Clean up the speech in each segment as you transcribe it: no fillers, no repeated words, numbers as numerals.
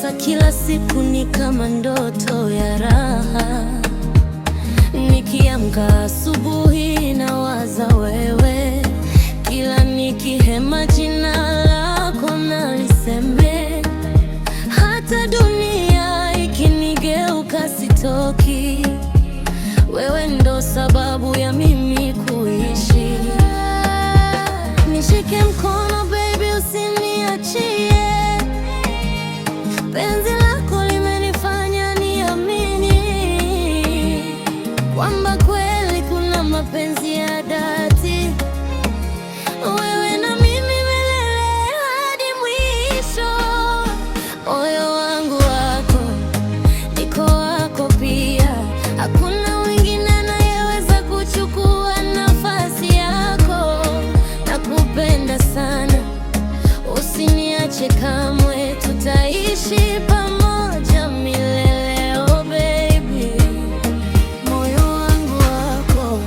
Naota kila siku ni kama ndoto ya raha. Nikiamka asubuhi nawaza wewe, kila nikihema jina lako naliseme. Hata dunia ikinigeuka sitoki, wewe ndo sababu ya mimi kuishi. Nishike mkono baby, usiniachie. Penzi lako limenifanya niamini kwamba kweli kuna mapenzi ya dhati. Wewe na mimi milele hadi mwisho. Moyo wangu wako, niko wako pia. Hakuna mwingine anayeweza kuchukua nafasi yako. Nakupenda sana, usiniache kamwe. Tutaishi pamoja milele, oh baby. Moyo wangu wako,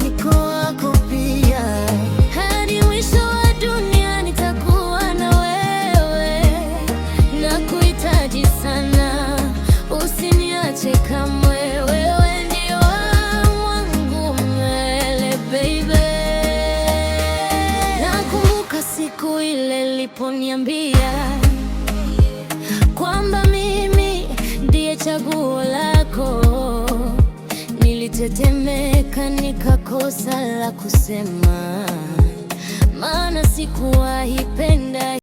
niko wako pia. Hadi mwisho wa dunia nitakuwa na wewe. Nakuhitaji sana, usiniache kamwe. Wewe ndio wangu milele, baby. Nakumbuka siku ile uliponiambia kwamba mimi ndiye chaguo lako. Nilitetemeka, nikakosa la kusema, maana sikuwahi penda